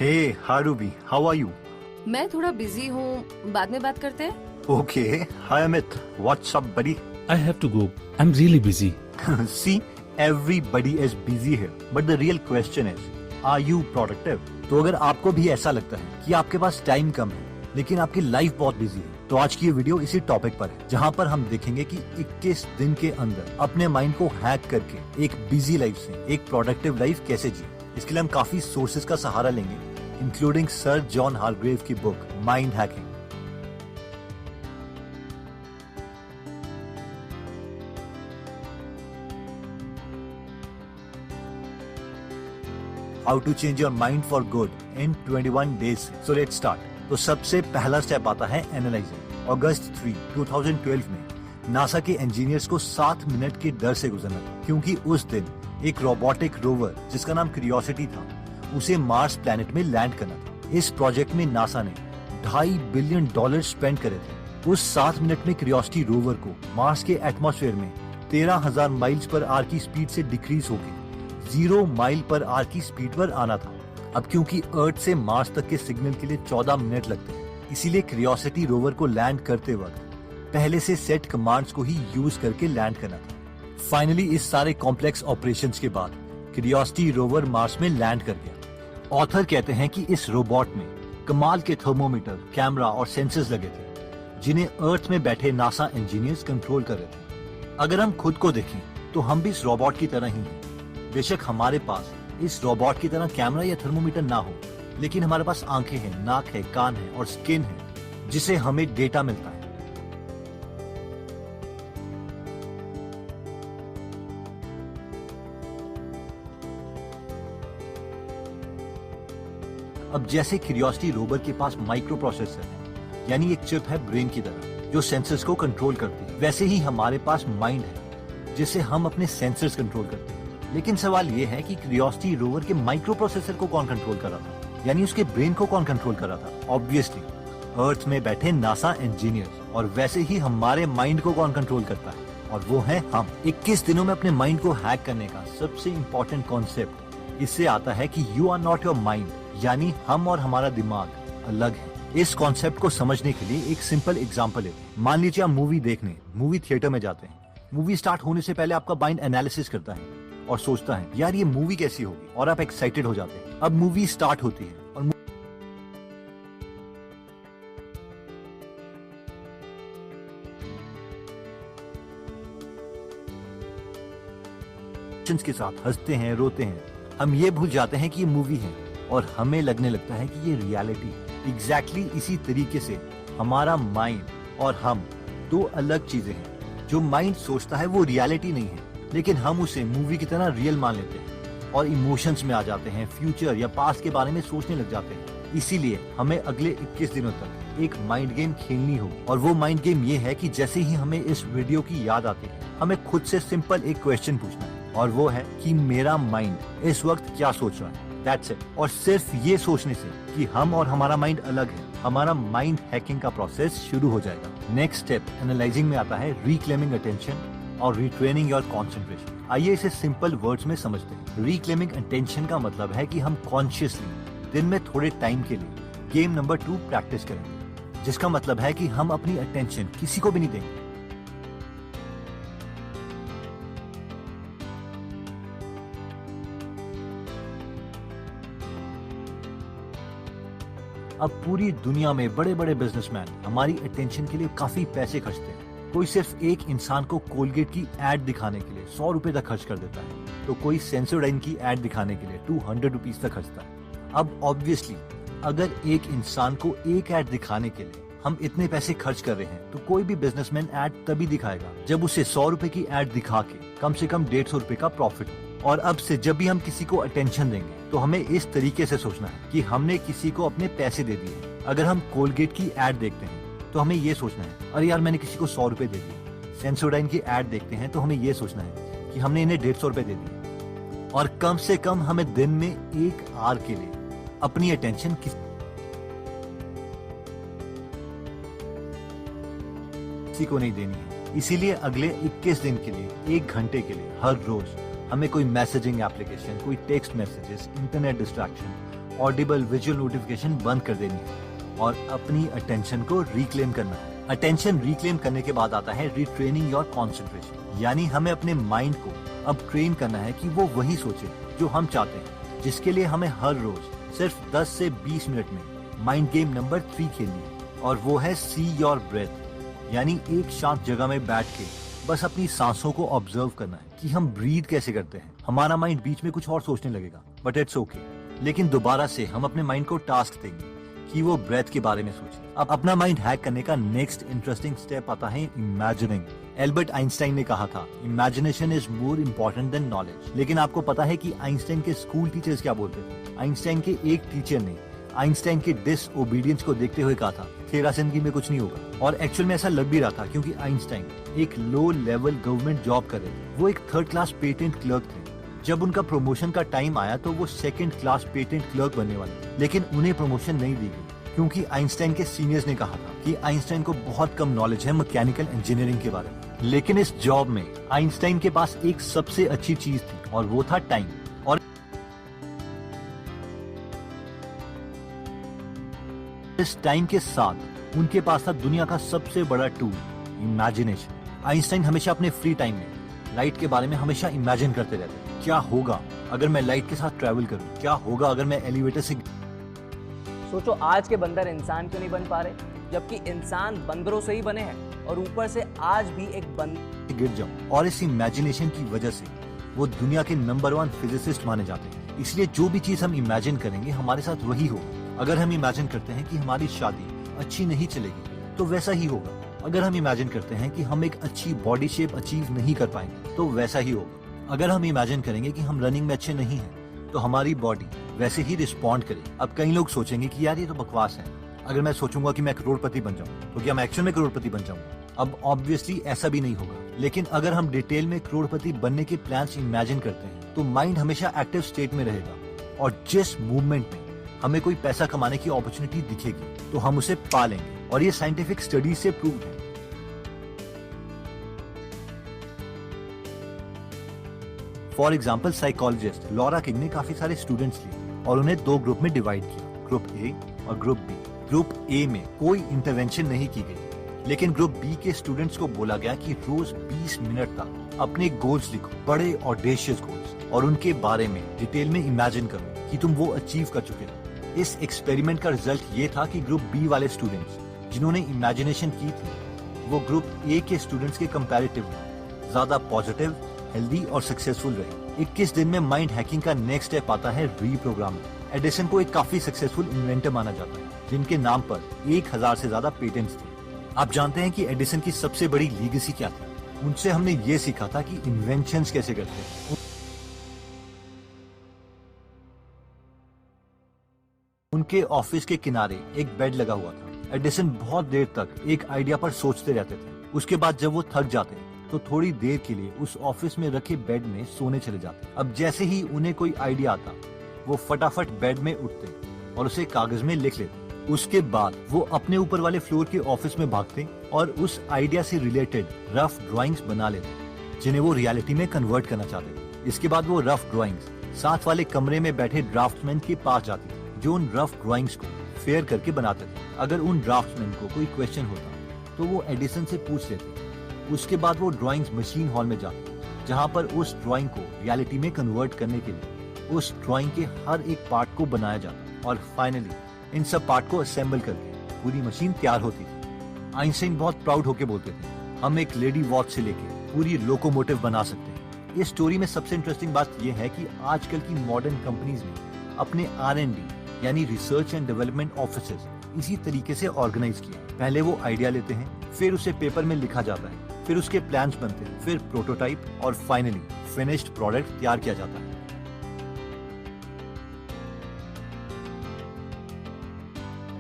Hey, Harubi, how are you? मैं थोड़ा busy हूँ, बाद में बात करते हैं। Okay. Hi, Amit. What's up, buddy? I have to go. I'm really busy. See, everybody is busy here. But the real question is, are you productive? तो अगर आपको भी ऐसा लगता है कि आपके पास टाइम कम है, लेकिन आपकी लाइफ बहुत बिजी है, तो आज की ये वीडियो इसी टॉपिक पर है, जहाँ पर हम देखेंगे कि 21 दिन के अंदर अपने माइंड को हैक करके एक बिजी लाइफ से एक प्रोडक्टिव लाइफ कैसे जिए। इसके लिए हम काफी सोर्सेज का सहारा लेंगे, इंक्लूडिंग सर जॉन हार्ग्रेव की book mind hacking. How to change your mind for good in 21 days। So let's start. तो सबसे पहला स्टेप आता है एनालाइजिंग। अगस्त 3, 2012 में नासा के इंजीनियर्स को 7 मिनट के डर से गुजरना था, क्योंकि उस दिन एक रोबोटिक रोवर जिसका नाम क्यूरियोसिटी था, उसे मार्स प्लैनेट में लैंड करना था। इस प्रोजेक्ट में नासा ने $2.5 बिलियन स्पेंड करे थे। उस 7 मिनट में क्यूरियोसिटी रोवर को मार्स के एटमॉस्फेयर में 13,000 माइल्स पर आवर की स्पीड से डिक्रीज होकर 0 माइल पर आवर की स्पीड पर आना था। अब क्योंकि अर्थ से मार्स तक के सिग्नल के लिए 14 मिनट लगते हैं, इसीलिए क्यूरियोसिटी रोवर को लैंड करते वक्त पहले से सेट कमांड्स को ही यूज करके लैंड करना था। फाइनली इस सारे कॉम्प्लेक्स ऑपरेशंस के बाद क्यूरियोसिटी रोवर मार्स में लैंड कर गया। ऑथर कहते हैं कि इस रोबोट में कमाल के थर्मोमीटर, कैमरा और सेंसर्स लगे थे, जिन्हें अर्थ में बैठे नासा इंजीनियर्स कंट्रोल कर रहे थे। अगर हम खुद को देखें तो हम भी इस रोबोट की तरह ही हैं। बेशक हमारे पास इस रोबोट की तरह कैमरा या थर्मोमीटर ना हो, लेकिन हमारे पास आंखें हैं, नाक है, कान है और स्किन है, जिसे हमें डेटा मिलता है। अब जैसे क्यूरियोसिटी रोवर के पास माइक्रो प्रोसेसर है, यानी एक चिप है ब्रेन की तरह जो सेंसर्स को कंट्रोल करती है, वैसे ही हमारे पास माइंड है जिससे हम अपने सेंसर्स कंट्रोल करते हैं। लेकिन सवाल ये है कि क्यूरियोसिटी रोवर के माइक्रो प्रोसेसर को कौन कंट्रोल कर रहा था, यानी उसके ब्रेन को कौन कंट्रोल कर रहा था? ऑब्वियसली अर्थ में बैठे नासा इंजीनियर्स। और वैसे ही हमारे माइंड को कौन कंट्रोल करता है, और वो है हम। 21 दिनों में अपने माइंड को हैक करने का सबसे इम्पोर्टेंट कॉन्सेप्ट इससे आता है कि you are not your mind, यानी हम और हमारा दिमाग अलग है। इस कॉन्सेप्ट को समझने के लिए एक सिंपल एग्जांपल है। मान लीजिए आप मूवी देखने मूवी थिएटर में जाते हैं। मूवी स्टार्ट होने से पहले आपका माइंड एनालिसिस करता है और सोचता है यार ये मूवी कैसी होगी, और आप एक्साइटेड हो जाते हैं। अब मूवी स्टार्ट होती है और के साथ हंसते हैं, रोते हैं। हम ये भूल जाते हैं कि ये मूवी है और हमें लगने लगता है कि ये रियलिटी है। एग्जैक्टली इसी तरीके से हमारा माइंड और हम दो अलग चीजें हैं। जो माइंड सोचता है वो रियलिटी नहीं है, लेकिन हम उसे मूवी की तरह रियल मान लेते हैं और इमोशंस में आ जाते हैं, फ्यूचर या पास्ट के बारे में सोचने लग जाते हैं। इसीलिए हमें अगले 21 दिनों तक एक माइंड गेम खेलनी होगी। और वो माइंड गेम ये है कि जैसे ही हमें इस वीडियो की याद आती है, हमें खुद से सिंपल एक क्वेश्चन पूछना है, और वो है कि मेरा माइंड इस वक्त क्या सोच रहा है। That's it. और सिर्फ ये सोचने से कि हम और हमारा माइंड अलग है, हमारा माइंड हैकिंग का प्रोसेस शुरू हो जाएगा। नेक्स्ट स्टेप एनालाइजिंग में आता है रिक्लेमिंग अटेंशन और रिट्रेनिंग योर कंसंट्रेशन। आइए इसे सिंपल वर्ड्स में समझते हैं। रिक्लेमिंग अटेंशन का मतलब है कि हम कॉन्शियसली दिन में थोड़े टाइम के लिए गेम नंबर 2 प्रैक्टिस करेंगे, जिसका मतलब है कि हम अपनी अटेंशन किसी को भी नहीं देंगे। अब पूरी दुनिया में बड़े बड़े बिजनेसमैन हमारी अटेंशन के लिए काफी पैसे खर्चते हैं। कोई सिर्फ एक इंसान को कोलगेट की एड दिखाने के लिए 100 रुपए तक खर्च कर देता है, तो कोई सेंसोडाइन की एड दिखाने के लिए 200 रुपीज तक खर्चता है। अब ऑब्वियसली अगर एक इंसान को एक एड दिखाने के लिए हम इतने पैसे खर्च कर रहे हैं, तो कोई भी बिजनेसमैन एड तभी दिखाएगा जब उसे 100 रुपए की एड दिखा के कम से कम 150 रुपए का प्रॉफिट हो। और अब से जब भी हम किसी को अटेंशन देंगे, तो हमें इस तरीके से सोचना है कि हमने किसी को अपने पैसे दे दिए। अगर हम कोलगेट की एड देखते हैं तो हमें ये सोचना है अरे यार मैंने किसी को 100 रुपए दे दिए। सेंसोडाइन की एड देखते हैं तो हमें ये सोचना है कि हमने इन्हें 150 रुपए दे दिए। और कम से कम हमें दिन में 1 आवर के लिए अपनी अटेंशन किसी को नहीं देनी है। इसीलिए अगले 21 दिन के लिए 1 घंटे के लिए हर रोज हमें कोई मैसेजिंग एप्लीकेशन, कोई text messages, internet distraction Audible visual notification बंद कर देनी है और अपनी अटेंशन को रिक्लेम करना है। अटेंशन रिक्लेम करने के बाद आता है रिट्रेनिंग योर कॉन्सेंट्रेशन, यानी हमें अपने माइंड को अब ट्रेन करना है कि वो वही सोचे जो हम चाहते हैं, जिसके लिए हमें हर रोज सिर्फ 10 से 20 मिनट में माइंड गेम नंबर 3 खेलनी है, और वो है सी योर ब्रेथ, यानी एक शांत जगह में बैठ के बस अपनी सांसों को ऑब्जर्व करना है कि हम ब्रीथ कैसे करते हैं। हमारा माइंड बीच में कुछ और सोचने लगेगा, बट इट्स ओके, लेकिन दोबारा से हम अपने माइंड को टास्क देंगे कि वो ब्रेथ के बारे में सोचे। अब अपना माइंड हैक करने का नेक्स्ट इंटरेस्टिंग स्टेप आता है इमेजिनिंग। एल्बर्ट आइंस्टाइन ने कहा था, imagination is more important then knowledge. लेकिन आपको पता है कि आइंस्टाइन के स्कूल टीचर्स क्या बोलते थे? आइंस्टाइन के एक टीचर ने आइंस्टाइन के डिसओबीडियंस को देखते हुए कहा था, तेरा जिंदगी में कुछ नहीं होगा। और एक्चुअल में ऐसा लग भी रहा था, क्योंकि आइंस्टाइन एक लो लेवल गवर्नमेंट जॉब कर रहे थे। वो एक 3rd क्लास पेटेंट क्लर्क थे। जब उनका प्रमोशन का टाइम आया तो वो 2nd क्लास पेटेंट क्लर्क बनने वाले थे, लेकिन उन्हें प्रमोशन नहीं दी गई, क्योंकि आइंस्टाइन के सीनियर्स ने कहा था कि आइंस्टाइन को बहुत कम नॉलेज है मैकेनिकल इंजीनियरिंग के बारे में। लेकिन इस जॉब में आइंस्टाइन के पास एक सबसे अच्छी चीज थी, और वो था टाइम। और इस टाइम के साथ उनके पास था दुनिया का सबसे बड़ा टूल, इमेजिनेशन। आइंस्टाइन हमेशा अपने फ्री टाइम में लाइट के बारे में हमेशा इमेजिन करते रहते। क्या होगा अगर मैं लाइट के साथ ट्रैवल करूं? क्या होगा अगर मैं एलिवेटर से सोचो आज के बंदर इंसान क्यों नहीं बन पा रहे, जबकि इंसान बंदरों से ही बने हैं, और ऊपर से आज भी एक बंदर गिर जाऊं। और इस इमेजिनेशन की वजह से वो दुनिया के नंबर 1 फिजिसिस्ट माने जाते हैं। इसलिए जो भी चीज हम इमेजिन करेंगे हमारे साथ वही होगा। अगर हम इमेजिन करते हैं कि हमारी शादी अच्छी नहीं चलेगी तो वैसा ही होगा। अगर हम इमेजिन करते हैं कि हम एक अच्छी बॉडी शेप अचीव नहीं कर पाएंगे तो वैसा ही होगा। अगर हम इमेजिन करेंगे कि हम रनिंग में अच्छे नहीं हैं तो हमारी बॉडी वैसे ही रिस्पॉन्ड करे। अब कई लोग सोचेंगे कि यार ये तो बकवास है, अगर मैं सोचूंगा कि मैं करोड़पति बन जाऊं तो क्या मैं एक्चुअल में करोड़पति बन जाऊंगा? अब ऑब्वियसली ऐसा भी नहीं होगा। लेकिन अगर हम डिटेल में करोड़पति बनने के प्लान्स इमेजिन करते हैं तो माइंड हमेशा एक्टिव स्टेट में रहेगा, और जिस मूवमेंट में हमें कोई पैसा कमाने की अपॉर्चुनिटी दिखेगी तो हम उसे पा लेंगे। और ये साइंटिफिक स्टडीज से प्रूव्ड है। For example psychologist Laura king ने काफी सारे स्टूडेंट्स लिए और उन्हें 2 ग्रुप में डिवाइड किया, ग्रुप ए और ग्रुप बी। ग्रुप ए में कोई इंटरवेंशन नहीं की गई, लेकिन ग्रुप बी के स्टूडेंट्स को बोला गया कि रोज 20 मिनट तक अपने गोल्स लिखो, बड़े ऑडेशियस गोल्स, और उनके बारे में डिटेल में इमेजिन करो कि तुम वो अचीव कर चुके हो। इस एक्सपेरिमेंट का रिजल्ट ये था कि ग्रुप बी वाले स्टूडेंट्स जिन्होंने इमेजिनेशन की थी वो ग्रुप ए के स्टूडेंट्स के कंपैरेटिवली ज्यादा पॉजिटिव, हेल्दी और सक्सेसफुल रहे। 21 दिन में माइंड हैकिंग का नेक्स्ट स्टेप आता है रीप्रोग्रामिंग। एडिसन को एक काफी सक्सेसफुल इन्वेंटर माना जाता है, जिनके नाम पर 1000 से ज्यादा पेटेंट्स थे। आप जानते हैं कि एडिसन की सबसे बड़ी लीगेसी क्या थी? उनसे हमने ये सीखा था कि इन्वेंशंस कैसे करते हैं। उनके ऑफिस के किनारे एक बेड लगा हुआ था। एडिसन बहुत देर तक एक आइडिया पर सोचते रहते थे। उसके बाद जब वो थक जाते तो थोड़ी देर के लिए उस ऑफिस में रखे बेड में सोने चले जाते। अब जैसे ही उन्हें कोई आइडिया आता वो फटाफट बेड में उठते और उसे कागज में लिख लेते। उसके बाद वो अपने ऊपर वाले फ्लोर के ऑफिस में भागते और उस आइडिया से रिलेटेड रफ ड्राइंग्स बना लेते, जिन्हें वो रियलिटी में कन्वर्ट करना चाहते थे। इसके बाद वो रफ ड्राइंग्स साथ वाले कमरे में बैठे ड्राफ्ट्समैन के पास जाते, जो उन रफ ड्राइंग्स को फेयर करके बनाते थे। अगर उन ड्राफ्ट्समैन को कोई क्वेश्चन होता तो वो एडिसन से पूछ लेते। उसके बाद वो ड्राइंग्स मशीन हॉल में जाते, जहाँ पर उस ड्राइंग को रियलिटी में कन्वर्ट करने के लिए उस ड्राइंग के हर एक पार्ट को बनाया जाता, और फाइनली इन सब पार्ट को असेंबल करके पूरी मशीन तैयार होती थी। आइंस्टाइन बहुत प्राउड होके बोलते थे, हम एक लेडी वॉच से लेके पूरी लोकोमोटिव बना सकते हैं। इस स्टोरी में सबसे इंटरेस्टिंग बात यह है कि आजकल की मॉडर्न कंपनीज ने अपने R&D यानी रिसर्च एंड डेवलपमेंट ऑफिसेस इसी तरीके से ऑर्गेनाइज किया। पहले वो आइडिया लेते हैं, फिर उसे पेपर में लिखा जाता है, फिर उसके प्लान्स बनते हैं, फिर प्रोटोटाइप, और फाइनली फिनिश्ड प्रोडक्ट तैयार किया जाता है।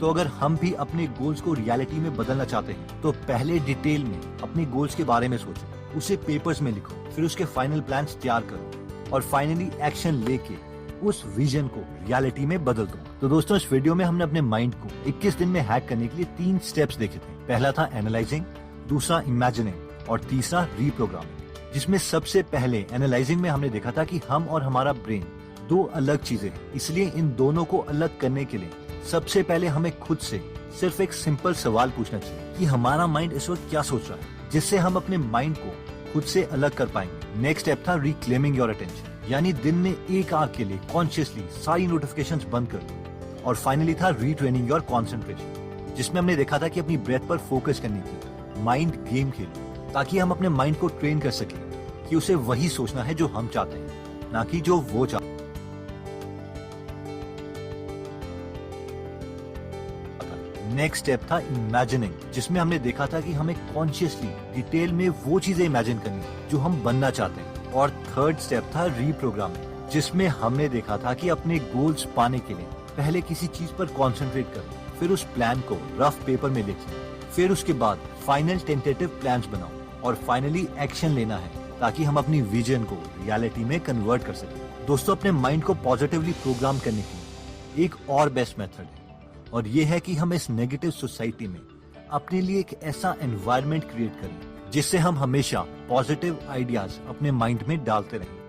तो अगर हम भी अपने गोल्स को रियलिटी में बदलना चाहते हैं तो पहले डिटेल में अपने गोल्स के बारे में सोचो, उसे पेपर्स में लिखो, फिर उसके फाइनल प्लान्स तैयार करो और फाइनली एक्शन लेके उस विजन को रियलिटी में बदल दो। तो दोस्तों, इस वीडियो में हमने अपने माइंड को 21 दिन में हैक करने के लिए 3 स्टेप्स देखे थे। पहला था एनालाइजिंग, दूसरा इमेजिनिंग और तीसरा रीप्रोग्रामिंग। जिसमें सबसे पहले एनालाइजिंग में हमने देखा था कि हम और हमारा ब्रेन दो अलग चीजें हैं, इसलिए इन दोनों को अलग करने के लिए सबसे पहले हमें खुद से सिर्फ एक सिंपल सवाल पूछना चाहिए कि हमारा माइंड इस वक्त क्या सोच रहा है, जिससे हम अपने माइंड को खुद से अलग कर पाएंगे। नेक्स्ट स्टेप था रिक्लेमिंग योर अटेंशन, यानी दिन में एक आवर के लिए कॉन्शियसली सारी नोटिफिकेशंस बंद कर दो। और फाइनली था रीट्रेनिंग योर कॉन्सेंट्रेशन, जिसमें हमने देखा था कि अपनी ब्रेथ पर फोकस करने की माइंड गेम खेलो, ताकि हम अपने माइंड को ट्रेन कर सकें कि उसे वही सोचना है जो हम चाहते हैं, ना कि जो वो चाहते हैं। नेक्स्ट स्टेप था इमेजिनिंग, जिसमें हमने देखा था कि हमें कॉन्शियसली डिटेल में वो चीजें इमेजिन करनी जो हम बनना चाहते हैं। और थर्ड स्टेप था रीप्रोग्रामिंग, जिसमें हमने देखा था कि अपने गोल्स पाने के लिए पहले किसी चीज पर कंसंट्रेट करो, फिर उस प्लान को रफ पेपर में लिखिए, फिर उसके बाद फाइनल टेंटेटिव प्लान्स बनाओ और फाइनली एक्शन लेना है, ताकि हम अपनी विजन को रियलिटी में कन्वर्ट कर सकें। दोस्तों, अपने माइंड को पॉजिटिवली प्रोग्राम करने की एक और बेस्ट मेथड है, और ये है कि हम इस नेगेटिव सोसाइटी में अपने लिए एक ऐसा एनवायरनमेंट क्रिएट करें जिससे हम हमेशा पॉजिटिव आइडियाज अपने माइंड में डालते रहें।